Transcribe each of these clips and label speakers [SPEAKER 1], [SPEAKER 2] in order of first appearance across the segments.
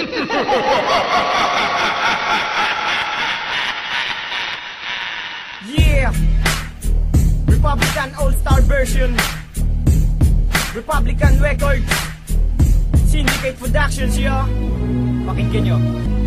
[SPEAKER 1] Yeah! Republican All-Star version, Republican Records, Syndicate Productions, yo. Pakinggan nyo.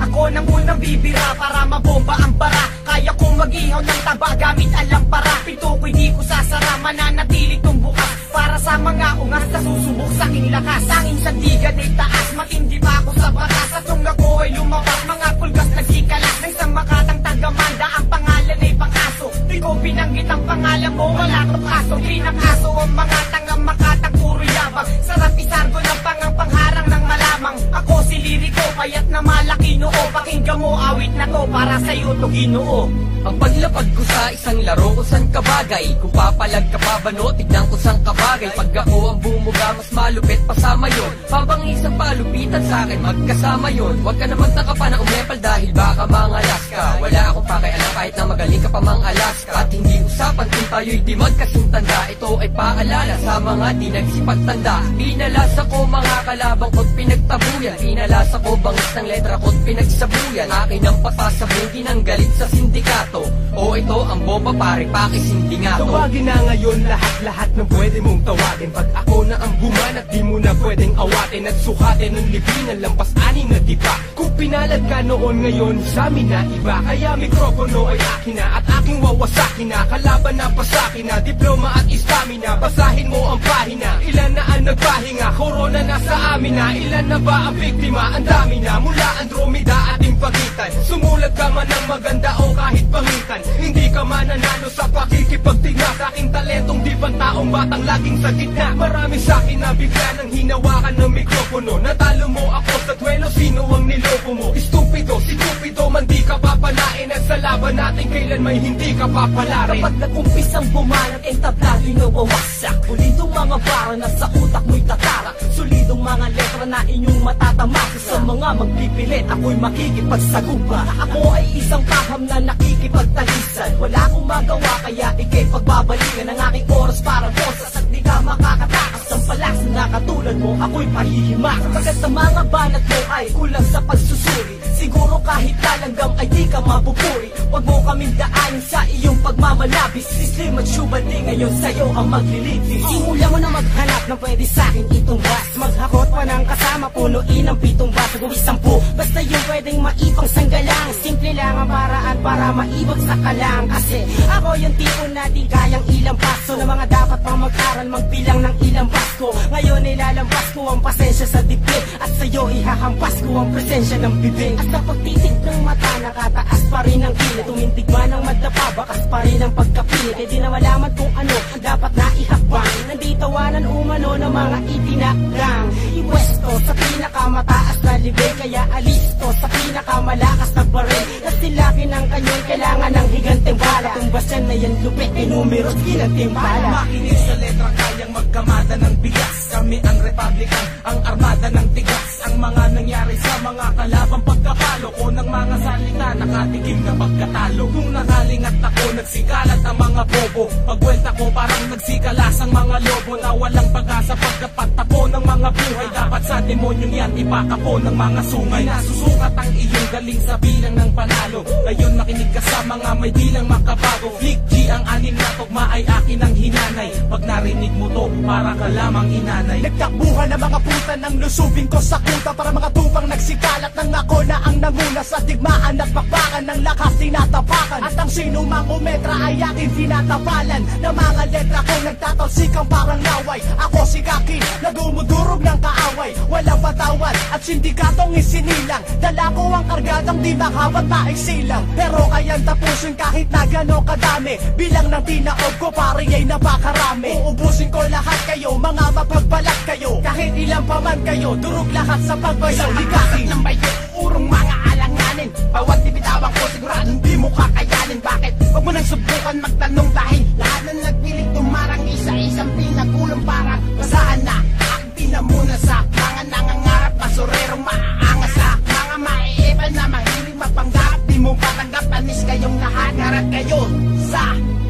[SPEAKER 1] Ako nang unang bibira para mabomba ang bara. Kaya kong mag-ihaw ng taba gamit ang lampara. Pinto ko'y di ko sasara, mananatili tong bukas. Para sa mga ungas na susubok sa aking lakas. Tanging sandigan ay taas, matindi pa ako sa bakas. At nung ako ay lumabas, mga pulgas nagsikalas. Nang sa makatang tagamanda, ang pangalan ay pang-aso. Di ko binanggit ang pangalan mo, wala kang kaso. Pinang-aso ang mga tangang makatang puro yabang. Sarap isargo ng pangharang ng malamang. Ako si Liriko, payat na malaki noo. Pakinggan mo, awit na to para sa'yo to Ginoo.
[SPEAKER 2] Ang paglapag ko sa isang laro kung saan kabagay. Kung papalag ka pa ba no, tignan ko saan kabagay. Pag ako ang bumuga, mas malupit pasama yon. Pabangis ang palupitan sa akin, magkasama yon. Huwag ka na magtaka pa na umepal dahil baka mangalas ka. Wala akong pakialam kahit na magaling ka pa mangalas ka. At hindi usapan kung tayo'y di magkasing tanda. Ito ay paalala sa mga di nagsipagtanda. Pinalas ako mga kalabang ko't pinagtabuyan. Pinalas ako bangis ng letra ko't pinagsabuyan. Akin ang papasabugin ang galit sa sindikato. O ito ang bomba pare pakisindi nga to.
[SPEAKER 3] Tawagin na ngayon lahat-lahat ng pwede mong tawagin. Pag ako na ang bumanat di mo na pwedeng awatin. At sukatin ng libingan lampas aning na diba. Kung pinalad ka noon ngayon sa amin na iba. Kaya mikropono ay akin na at aking wawasakin na. Kalaban na pasakin na, diploma at istamina. Basahin mo ang pahina, ilan na ang nagpahinga. Corona na sa amin na, ilan na ba ang biktima? Ang dami na mula Andromeda ating pagitan. Sumulat ka man ng maganda o kahit pangitan. Hindi ka mananalo sa pakikipagtigna. Sa aking talentong di taong batang laging sa gitna. Marami sa akin na bigla nang hinawakan ng mikropono. Natalo mo ako sa duelo, sino ang niloko mo? Estupido, si Cupido man di ka papalain. At sa laban natin kailan may hindi ka papalarin.
[SPEAKER 1] Kapag nag-umpisang bumanat, entablado na wawasak. Ulidong mga bara na sa utak mo'y tatara. Solidong mga letra na inyong matatamasa. Sa mga magpipilit, ako'y makikipagsagupa. Ako ay isang paham na nakikipagtalisan. Wala akong magawa kaya ikay pagbabalikan ang aking oras para bosas. At di ka makakatakas ng palas na katulad mo, ako'y pahihimak. Pagkat ang mga banat mo ay kulang sa pagsusuri. Siguro kahit talanggam ay di ka mapupuri. Huwag mo kaming daanin sa iyong pagmamalabis. Si Slim at Shubandi ngayon sa'yo ang maglilitis. Simula mo na maghanap ng pwede sa'kin itong bas. Maghakot pa ng kasama, punuin ang 7 bas. Gawin 10, basta yung pwedeng maipang sanggalang. Simple lang ang paraan para maibag sa kalang. Kasi ako yung tipo na di kayang ilang paso na mga dapat pang mag-aral magbilang ng ilang Pasko. Ngayon nilalabas ko ang pasensya sa dibdib. At sa'yo ihahampas ko ang presensya ng bibig. At sa pagtitig ng mata, nakataas pa rin ang kilid. Tumintig man ang madapa, bakas pa rin ang pagkapilit. E di na malaman kung ano dapat na ihakbang. Nanditawanan umano ng mga itinakdang. Iwesto sa pinakamataas na libig. Kaya alisto sa pinakamalakas na baril. Nasilakin ang kanyon, kailangan ng higanteng bala. Tumbas yan na yan lupit, e numeros ginantimpala.
[SPEAKER 3] Makinig sa letra, kayang magkamada ng bigas. Kami ang Republican, ang armada ng tigas. Ang mga nangyari sa mga kalabang pagkapalo ko ng mga salita, nakatikim na pagkatalo. Kung nakalingat ako, nagsikalat ang mga bobo. Pagwelta ko parang nagsikalas ang mga lobo na walang pag-asa pagkapatapo ng mga buhay. Dapat sa demonyong yan ipakapo ng mga sungay. Nasusukat ang iyong galing sa bilang ng panalo. Ngayon makinig ka sa mga may bilang makabago. Flick G ang anim na tugma ay akin ang hinanay. Pag narinig mo to, para ka lamang inanay.
[SPEAKER 1] Nagtakbuhan ng mga puta ng lusubin ko sa kuta. Para mga tupang nagsikalat ng ako na ang nanguna sa digmaan at bakbakan ng lakas tinatapakan. At ang sinumang umetra ay aking tinatapalan. Na mga letra ko nagtatalsikang parang laway. Ako si Kaki na dumudurog ng kaaway. Walang patawad at sindikatong isinilang. Dala ko ang kargadang di makabat na isilang. Pero kayang tapusin kahit na gano'ng kadami. Bilang ng tinaob ko pare ay napakarami. Uubusin ko lahat kayo, mga mapagbalat kayo. Kahit ilang pa man kayo, durog lahat sa pagbayaw. Ligasin ng bayo, urong mga alanganin. Bawat dibitawan ko sigurado hindi mo kakayanin. Bakit? Huwag mo nang subukan magtanong dahil lahat na nagpilit tumarang isa-isang pinagulong parang basahan na. Aking pinamuna sa mga nangangarap, basurerong maaangas sa mga maiibal na mahilig mapanggap. Di mo patanggap, anis kayong lahat. Ngarat kayo sa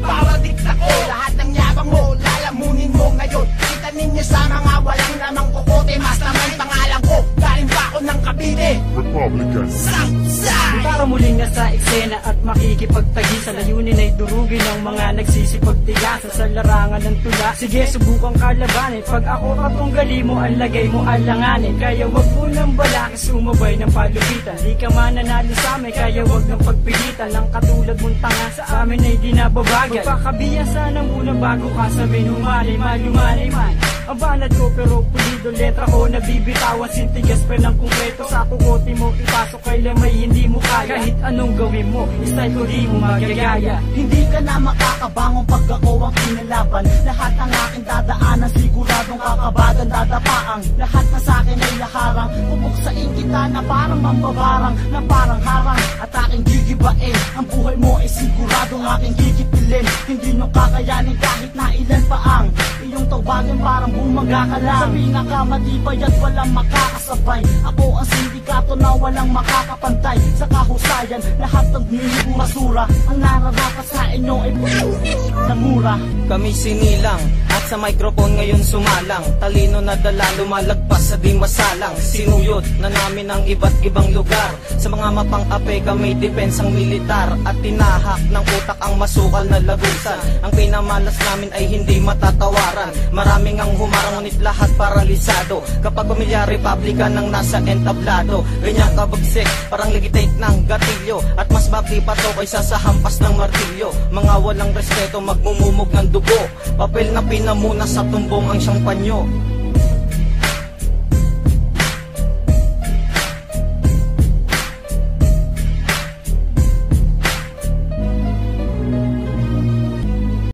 [SPEAKER 1] bawat dikta ko. Lahat ng yabang mo, lalamunin mo ngayon. Kita ninyo sa mga walang namang kukote. Mas naman pangalan ko, galing pa ako ng kabila. Leyte,
[SPEAKER 4] Republican.
[SPEAKER 1] Southside.
[SPEAKER 5] Para muling nasa eksena at makikipagtagi sa layunin ay durugin ng mga nagsisipagtigasan sa larangan ng tula. Sige, subukang kalabanin. Pag ako katunggali mo, ang lagay mo alanganin. Kaya wag mo nang balaki sumabay ng palupitan. Di ka mananalo sa amin, kaya wag nang pagpilitan. Ang katulad mong tanga sa amin ay di nababagay. Magpakabiyasan na muna bago ka sabihin humalay man. Ang banat ko pero pulido, letra ko nabibitawan. Sintigas pa ng konkreto sa kukote mo, ipasok kay lamay hindi mo kaya. Kahit anong gawin mo, style ko di mo magagaya.
[SPEAKER 1] Hindi ka na makakabangon pag ako ang kinalaban. Lahat ng aking dadaanan siguradong kakabagan dadapaang. Lahat na sa'kin ay laharang, pupuksain kita na parang mambabarang, na parang harang at aking gigibain. Ang buhay mo ay siguradong aking gigipilin. Hindi nyo kakayanin kahit na ilan pa ang iyong tawagin, parang bumaga ka lang. Sa pinakamatibay at walang makakasabay. Ako ang sindikato na walang makakapantay. Sa kahusayan, lahat ng nilig masura. Ang nararapat sa inyo ay na mura.
[SPEAKER 6] Kami sinilang at sa microphone ngayon sumalang. Talino na dala lumalagpas sa di masalang. Sinuyot na namin ang iba't ibang lugar. Sa mga mapang-ape kami depensang militar. At tinahak ng utak ang masukal na lagusan. Ang pinamalas namin ay hindi matatawaran. Maraming ang humarang ngunit lahat paralisado. Kapag pamilya Republican ang nasa entablado. Ganyan kabagsik parang legitate ng gatilyo. At mas bakli pa to kaysa sa hampas ng martilyo. Mga walang respeto magmumumog ng dugo. Papel na pinamuna sa tumbong ang siyang panyo.